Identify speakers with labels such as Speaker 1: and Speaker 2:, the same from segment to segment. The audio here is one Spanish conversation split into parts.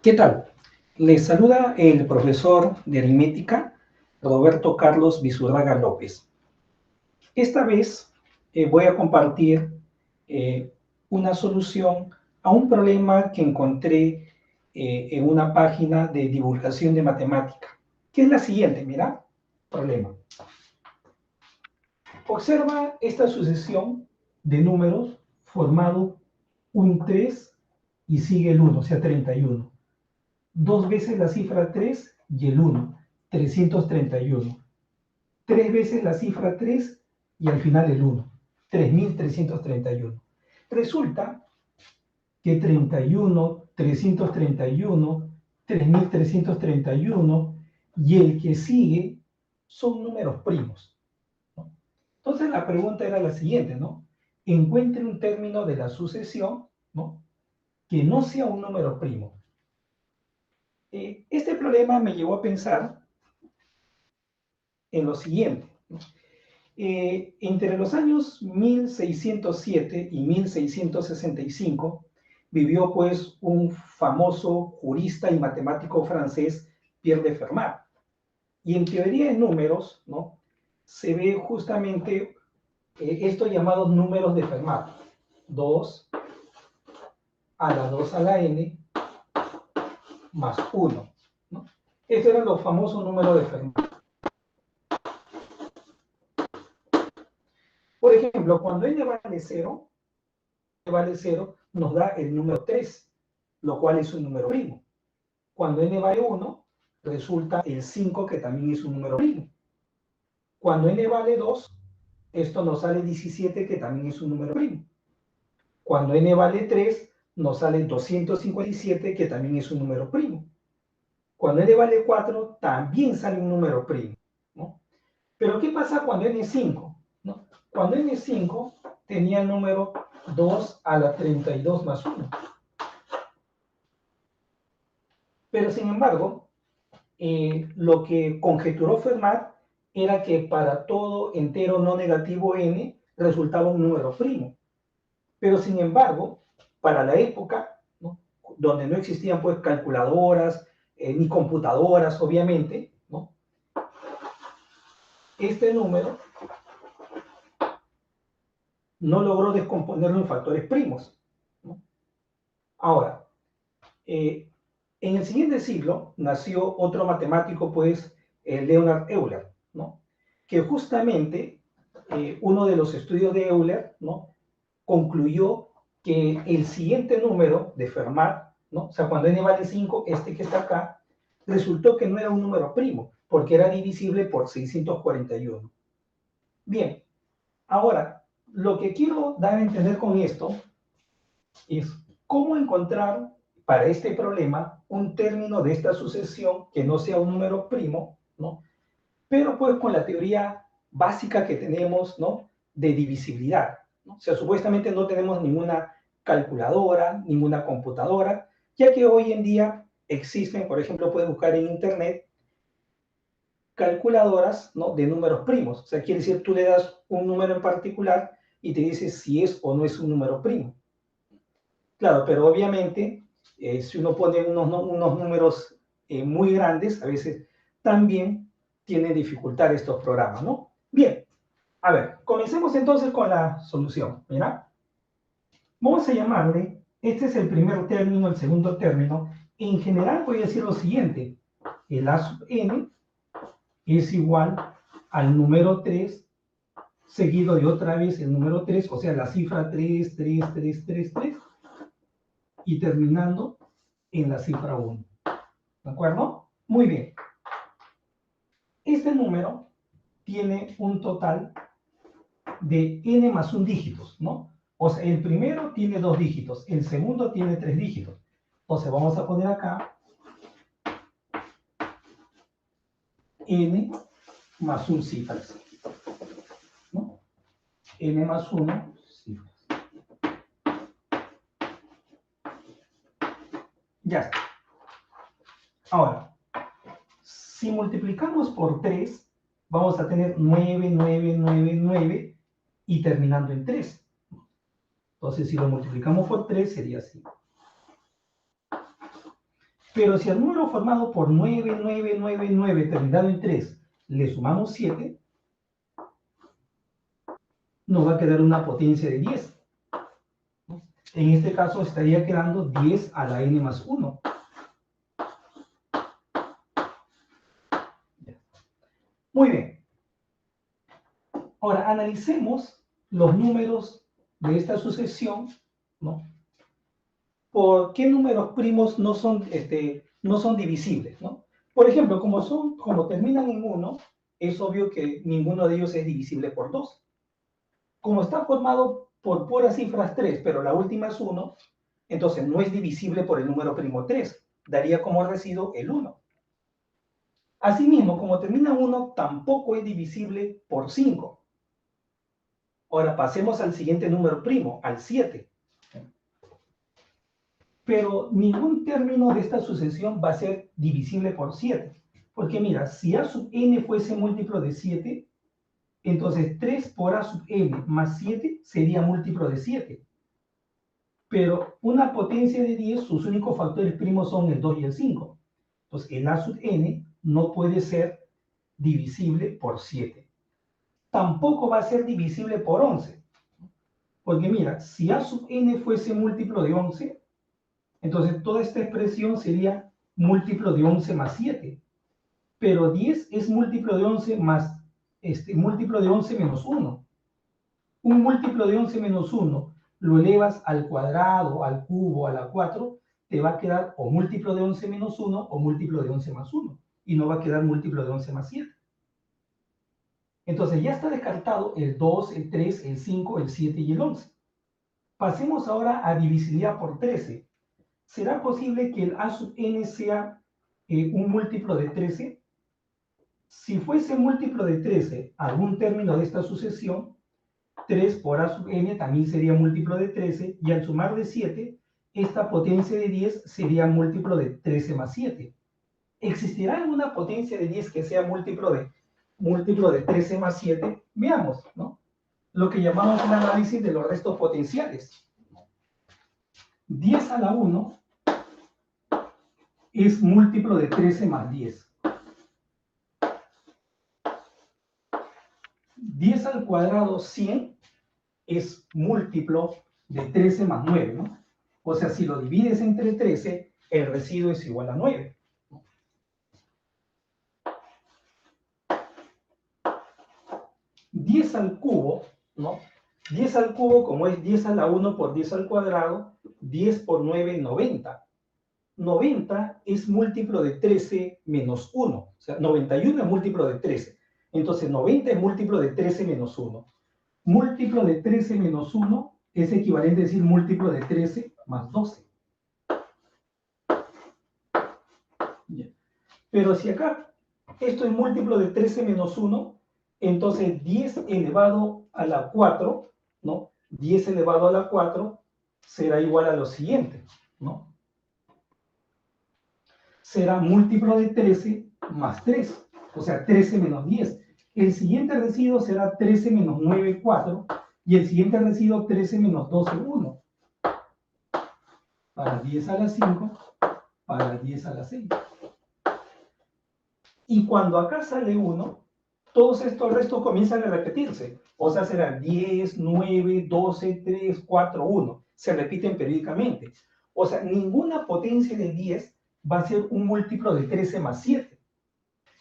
Speaker 1: ¿Qué tal? Les saluda el profesor de aritmética, Roberto Carlos Visurraga López. Esta vez voy a compartir una solución a un problema que encontré en una página de divulgación de matemática, que es la siguiente, mira, problema. Observa esta sucesión de números formado un 3 y sigue el 1, o sea, 31. Dos veces la cifra 3 y el 1, 331. Tres veces la cifra 3 y al final el 1, 3331. Resulta que 31, 331, 3331 y el que sigue son números primos, ¿no? Entonces la pregunta era la siguiente, ¿no? Encuentre un término de la sucesión, ¿no?, que no sea un número primo. Este problema me llevó a pensar en lo siguiente. Entre los años 1607 y 1665 vivió pues un famoso jurista y matemático francés, Pierre de Fermat. Y en teoría de números, ¿no?, se ve justamente estos llamados números de Fermat. 2 a la 2 a la n más 1, ¿no? Estos eran los famosos números de Fermat. Por ejemplo, cuando n vale 0, nos da el número 3, lo cual es un número primo. Cuando n vale 1, resulta el 5, que también es un número primo. Cuando n vale 2, esto nos sale 17, que también es un número primo. Cuando n vale 3, nos sale 257, que también es un número primo. Cuando n vale 4, también sale un número primo, ¿no? Pero ¿qué pasa cuando n es 5? ¿No? Cuando n es 5, tenía el número 2 a la 32 más 1. Pero sin embargo, lo que conjeturó Fermat era que para todo entero no negativo n resultaba un número primo. Pero sin embargo, para la época, ¿no?, donde no existían pues calculadoras, ni computadoras, obviamente, ¿no?, este número no logró descomponerlo en factores primos, ¿no? Ahora, en el siguiente siglo nació otro matemático, pues, Leonhard Euler, ¿no?, que justamente uno de los estudios de Euler, ¿no?, concluyó que el siguiente número de Fermat, ¿no?, o sea, cuando n vale 5, este que está acá, resultó que no era un número primo, porque era divisible por 641. Bien, ahora, lo que quiero dar a entender con esto es cómo encontrar para este problema un término de esta sucesión que no sea un número primo, ¿no?, pero pues con la teoría básica que tenemos, ¿no?, de divisibilidad, ¿no? O sea, supuestamente no tenemos ninguna calculadora, ninguna computadora, ya que hoy en día existen, por ejemplo, puedes buscar en internet calculadoras, ¿no?, de números primos. O sea, quiere decir, tú le das un número en particular y te dice si es o no es un número primo. Claro, pero obviamente, si uno pone unos números muy grandes, a veces también tiene dificultad estos programas, ¿no? Bien, a ver, comencemos entonces con la solución. Mira, vamos a llamarle, este es el primer término, el segundo término. En general voy a decir lo siguiente: el a sub n es igual al número 3 seguido de otra vez el número 3, o sea, la cifra 3, 3, 3, 3, 3, y terminando en la cifra 1. ¿De acuerdo? Muy bien. Este número tiene un total de n más 1 dígitos, ¿no? O sea, el primero tiene 2 dígitos, el segundo tiene 3 dígitos. Entonces vamos a poner acá n más 1 cifras, ¿no? N más 1 cifras. Ya está. Ahora, si multiplicamos por 3, vamos a tener 9, 9, 9, 9 y terminando en 3. Entonces, si lo multiplicamos por 3, sería así. Pero si al número formado por 9, 9, 9, 9, terminado en 3, le sumamos 7, nos va a quedar una potencia de 10. En este caso estaría quedando 10 a la n más 1. Muy bien. Ahora, analicemos los números de esta sucesión, ¿no? ¿Por qué números primos no son divisibles, ¿no? Por ejemplo, como terminan en 1, es obvio que ninguno de ellos es divisible por 2. Como está formado por puras cifras 3, pero la última es 1, entonces no es divisible por el número primo 3. Daría como residuo el 1. Asimismo, como termina en 1, tampoco es divisible por 5. Ahora pasemos al siguiente número primo, al 7. Pero ningún término de esta sucesión va a ser divisible por 7. Porque mira, si a sub n fuese múltiplo de 7, entonces 3 por a sub n más 7 sería múltiplo de 7. Pero una potencia de 10, sus únicos factores primos son el 2 y el 5. Entonces el a sub n no puede ser divisible por 7. Tampoco va a ser divisible por 11. Porque mira, si a sub n fuese múltiplo de 11, entonces toda esta expresión sería múltiplo de 11 más 7. Pero 10 es múltiplo de 11 más, múltiplo de 11 menos 1. Un múltiplo de 11 menos 1 lo elevas al cuadrado, al cubo, a la 4, te va a quedar o múltiplo de 11 menos 1 o múltiplo de 11 más 1. Y no va a quedar múltiplo de 11 más 7. Entonces ya está descartado el 2, el 3, el 5, el 7 y el 11. Pasemos ahora a divisibilidad por 13. ¿Será posible que el a sub n sea un múltiplo de 13? Si fuese múltiplo de 13 algún término de esta sucesión, 3 por a sub n también sería múltiplo de 13, y al sumar de 7, esta potencia de 10 sería múltiplo de 13 más 7. ¿Existirá alguna potencia de 10 que sea múltiplo de 13 más 7? Veamos, ¿no? Lo que llamamos el análisis de los restos potenciales. 10 a la 1 es múltiplo de 13 más 10. 10 al cuadrado 100 es múltiplo de 13 más 9, ¿no? O sea, si lo divides entre 13, el residuo es igual a 9. 10 al cubo, ¿no? 10 al cubo, como es 10 a la 1 por 10 al cuadrado, 10 por 9, 90. 90 es múltiplo de 13 menos 1. O sea, 91 es múltiplo de 13. Entonces, 90 es múltiplo de 13 menos 1. Múltiplo de 13 menos 1 es equivalente a decir múltiplo de 13 más 12. Bien. Pero si acá esto es múltiplo de 13 menos 1, entonces 10 elevado a la 4, ¿no? 10 elevado a la 4 será igual a lo siguiente, ¿no? Será múltiplo de 13 más 3, o sea, 13 menos 10. El siguiente residuo será 13 menos 9, 4, y el siguiente residuo 13 menos 12, 1. Para 10 a la 5, para 10 a la 6. Y cuando acá sale 1, todos estos restos comienzan a repetirse. O sea, será 10, 9, 12, 3, 4, 1. Se repiten periódicamente. O sea, ninguna potencia de 10 va a ser un múltiplo de 13 más 7.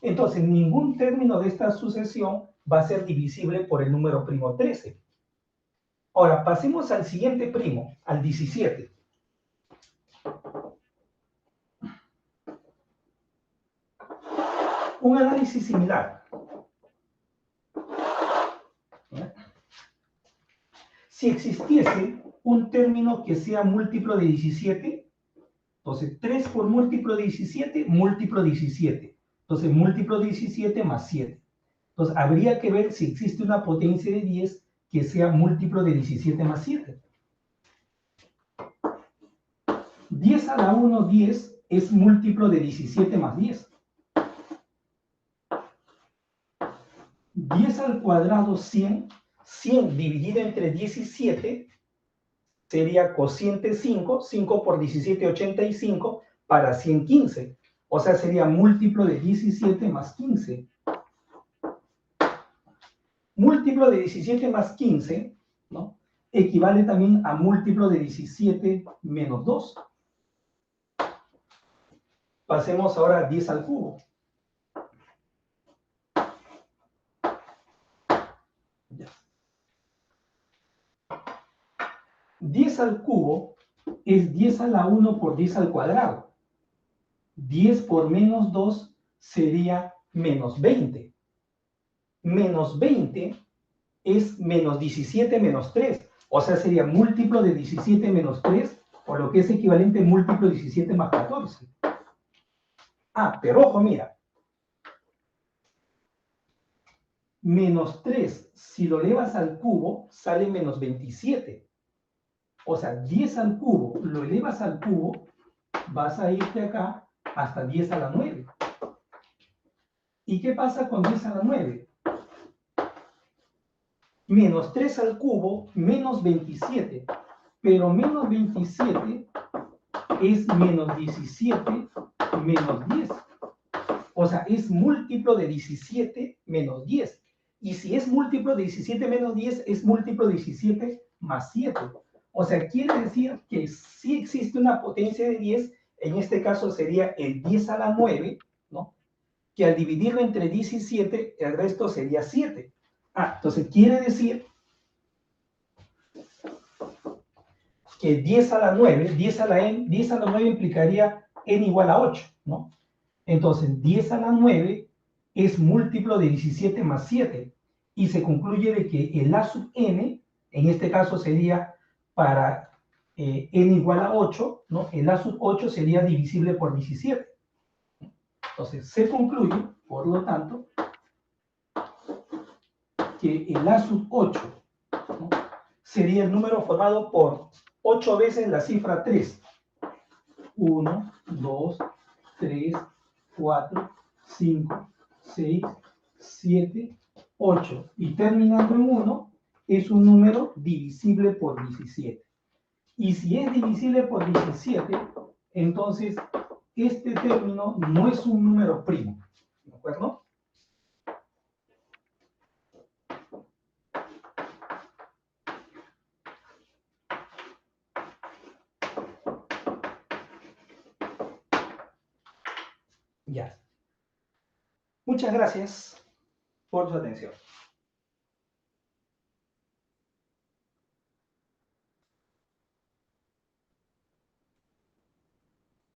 Speaker 1: Entonces, ningún término de esta sucesión va a ser divisible por el número primo 13. Ahora, pasemos al siguiente primo, al 17. Un análisis similar. Si existiese un término que sea múltiplo de 17, entonces 3 por múltiplo de 17, múltiplo de 17. Entonces múltiplo de 17 más 7. Entonces habría que ver si existe una potencia de 10 que sea múltiplo de 17 más 7. 10 a la 1, 10 es múltiplo de 17 más 10. 10 al cuadrado 100, 100 dividido entre 17 sería cociente 5, 5 por 17, 85, para 115. O sea, sería múltiplo de 17 más 15. Múltiplo de 17 más 15, ¿no?, equivale también a múltiplo de 17 menos 2. Pasemos ahora a 10 al cubo. Ya. 10 al cubo es 10 a la 1 por 10 al cuadrado. 10 por menos 2 sería menos 20. Menos 20 es menos 17 menos 3. O sea, sería múltiplo de 17 menos 3, por lo que es equivalente a múltiplo de 17 más 14. Ah, pero ojo, mira. Menos 3, si lo elevas al cubo, sale menos 27. O sea, 10 al cubo, lo elevas al cubo, vas a irte acá hasta 10 a la 9. ¿Y qué pasa con 10 a la 9? Menos 3 al cubo, menos 27. Pero menos 27 es menos 17 menos 10. O sea, es múltiplo de 17 menos 10. Y si es múltiplo de 17 menos 10, es múltiplo de 17 más 7. O sea, quiere decir que sí existe una potencia de 10, en este caso sería el 10 a la 9, ¿no?, que al dividirlo entre 17, el resto sería 7. Ah, entonces quiere decir que 10 a la 9, 10 a la 9 implicaría n igual a 8, ¿no? Entonces, 10 a la 9 es múltiplo de 17 más 7. Y se concluye de que el a sub n, en este caso sería para n igual a 8, ¿no?, el a sub 8 sería divisible por 17. Entonces, se concluye, por lo tanto, que el a sub 8, ¿no?, sería el número formado por 8 veces la cifra 3. 1, 2, 3, 4, 5, 6, 7, 8. Y terminando en 1, es un número divisible por 17. Y si es divisible por 17, entonces este término no es un número primo. ¿De acuerdo? Ya. Muchas gracias por su atención.